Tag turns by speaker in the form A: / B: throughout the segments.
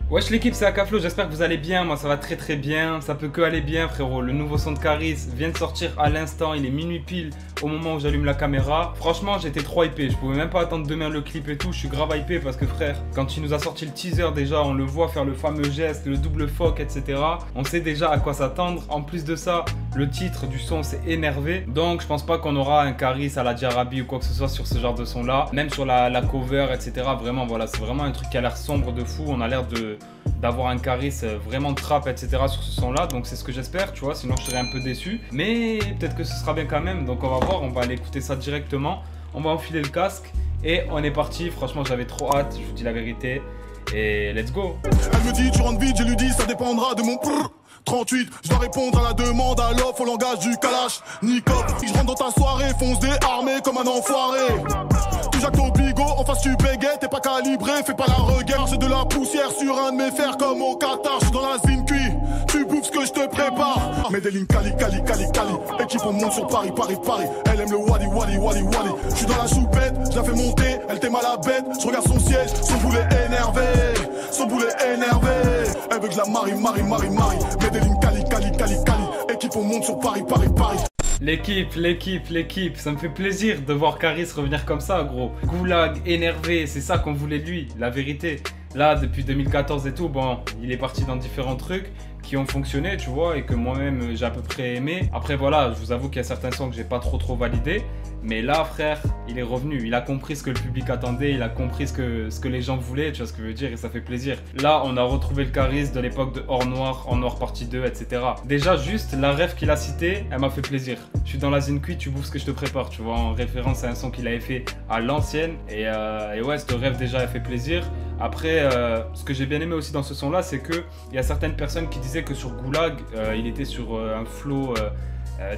A: Wesh l'équipe, c'est Akaflo, j'espère que vous allez bien, moi ça va très très bien, ça peut que aller bien frérot. Le nouveau son de Caris vient de sortir à l'instant, il est minuit pile au moment où j'allume la caméra. Franchement j'étais trop hypé, je pouvais même pas attendre demain le clip et tout, je suis grave hypé parce que frère, quand il nous a sorti le teaser déjà, on le voit faire le fameux geste, le double fuck etc. On sait déjà à quoi s'attendre, en plus de ça, le titre du son c'est énervé. Donc je pense pas qu'on aura un Caris à la Diarabi ou quoi que ce soit sur ce genre de son là. Même sur la cover etc. Vraiment voilà, c'est vraiment un truc qui a l'air sombre de fou, on a l'air d'avoir un Caris vraiment trap etc sur ce son là, donc c'est ce que j'espère tu vois, sinon je serais un peu déçu, mais peut-être que ce sera bien quand même, donc on va voir, on va aller écouter ça directement, on va enfiler le casque et on est parti. Franchement j'avais trop hâte, je vous dis la vérité, et let's go.
B: Elle me dit tu rentres vite, je lui dis ça dépendra de mon 38, je dois répondre à la demande à l'offre au langage du Kalash. Nicop, je rentre dans ta soirée, fonce déarmé comme un enfoiré. Tu jacques ton bigot, en face tu bégayes, t'es pas calibré, fais pas la reguerre. C'est de la poussière sur un de mes fers comme au Qatar. J'suis dans la Zinqui, tu bouffes ce que je te prépare. Mets des lignes Cali, équipe on monte sur Paris. Elle aime le Wally. J'suis dans la choupette, je la fais monter, elle t'aime à la bête. Je regarde son siège, son boulet énervé. Elle veut que je la marie. Mets des lignes Cali, équipe on monte sur Paris.
A: L'équipe, ça me fait plaisir de voir Caris revenir comme ça gros. Goulag, énervé, c'est ça qu'on voulait de lui, la vérité. Là depuis 2014 et tout, bon, il est parti dans différents trucs qui ont fonctionné tu vois, et que moi-même j'ai à peu près aimé. Après voilà, je vous avoue qu'il y a certains sons que j'ai pas trop validé, mais là frère, il est revenu, il a compris ce que le public attendait, il a compris ce que les gens voulaient, tu vois ce que je veux dire, et ça fait plaisir. Là on a retrouvé le Caris de l'époque de Or Noir partie 2 etc. Déjà juste la ref qu'il a cité, elle m'a fait plaisir. Je suis dans la Zinqui, tu bouffes ce que je te prépare, tu vois, en référence à un son qu'il avait fait à l'ancienne, et ouais, cette ref déjà elle fait plaisir. Après, ce que j'ai bien aimé aussi dans ce son là, c'est qu'il y a certaines personnes qui disaient que sur Goulag, il était sur un flow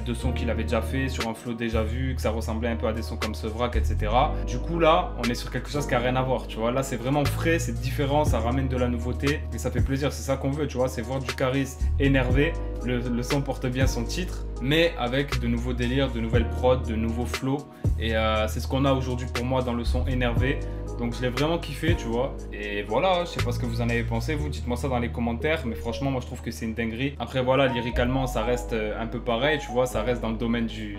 A: de sons qu'il avait déjà fait, sur un flow déjà vu, que ça ressemblait un peu à des sons comme Sevrac, etc. Du coup là, on est sur quelque chose qui a rien à voir, tu vois. Là c'est vraiment frais, c'est différent, ça ramène de la nouveauté et ça fait plaisir, c'est ça qu'on veut, tu vois, c'est voir du Caris énervé. Le son porte bien son titre, mais avec de nouveaux délires, de nouvelles prods, de nouveaux flows, et c'est ce qu'on a aujourd'hui pour moi dans le son énervé. Donc je l'ai vraiment kiffé, tu vois. Et voilà, je sais pas ce que vous en avez pensé, vous, dites-moi ça dans les commentaires. Mais franchement, moi je trouve que c'est une dinguerie. Après voilà, lyricalement, ça reste un peu pareil, tu vois. Ça reste dans le domaine du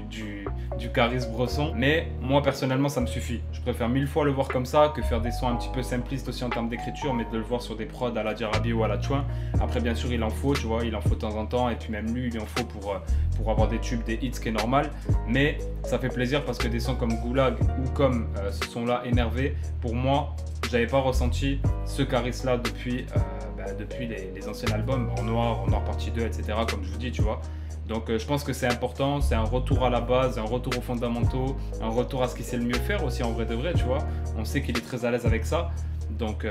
A: Caris Bresson. Mais moi personnellement, ça me suffit. Je préfère 1000 fois le voir comme ça que faire des sons un petit peu simplistes aussi en termes d'écriture, mais de le voir sur des prods à la Diarabi ou à la Chouin. Après bien sûr, il en faut, tu vois, il en faut de temps en temps. Et puis même lui, il en faut pour avoir des tubes, des hits, ce qui est normal. Mais ça fait plaisir parce que des sons comme Goulag ou comme ce son-là, Énervé, pour moi, j'avais pas ressenti ce Caris-là depuis les anciens albums, En Noir partie 2, etc. Comme je vous dis, tu vois. Donc je pense que c'est important, c'est un retour à la base, un retour aux fondamentaux, un retour à ce qu'il sait le mieux faire aussi en vrai de vrai, tu vois. On sait qu'il est très à l'aise avec ça. Donc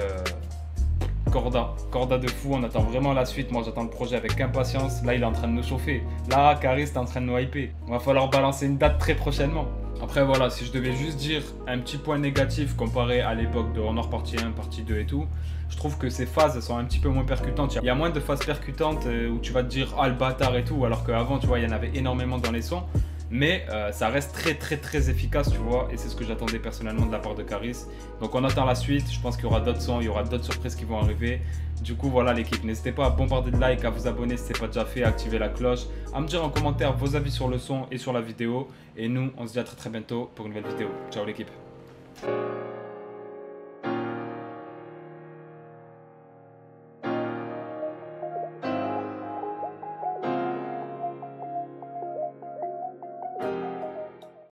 A: Corda de fou, on attend vraiment la suite. Moi j'attends le projet avec impatience. Là il est en train de nous chauffer. Là Caris est en train de nous hyper. Il va falloir balancer une date très prochainement. Après voilà, si je devais juste dire un petit point négatif comparé à l'époque de Honor partie 1, partie 2 et tout, je trouve que ces phases sont un petit peu moins percutantes. Il y a moins de phases percutantes où tu vas te dire ah le bâtard et tout, alors qu'avant tu vois il y en avait énormément dans les sons. Mais ça reste très efficace, tu vois, et c'est ce que j'attendais personnellement de la part de Caris. Donc on attend la suite, je pense qu'il y aura d'autres sons, il y aura d'autres surprises qui vont arriver. Du coup voilà l'équipe, n'hésitez pas à bombarder de likes, à vous abonner si ce n'est pas déjà fait, à activer la cloche, à me dire en commentaire vos avis sur le son et sur la vidéo. Et nous, on se dit à très bientôt pour une nouvelle vidéo. Ciao l'équipe.